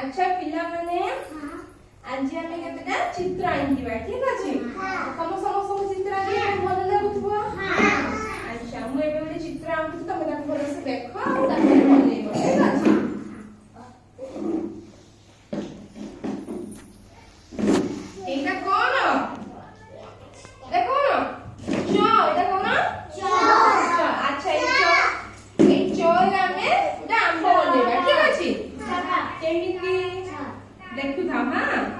अच्छा पिला माने आज आमे केतेटा चित्र आंकिबा ठीक अछि तम समस्त चित्र आंकिबा भल लागुथबो अच्छा मु एबे गोटे चित्र आंकुछु तमे ताको भल से देखो तापर बनेइबो ठीक अछि एटा कोन देखो ना चो एटा कोन चो अच्छा ए चो रे आमे एटा आंबो बनेइबा ठीक अछि केमिति देखु था हां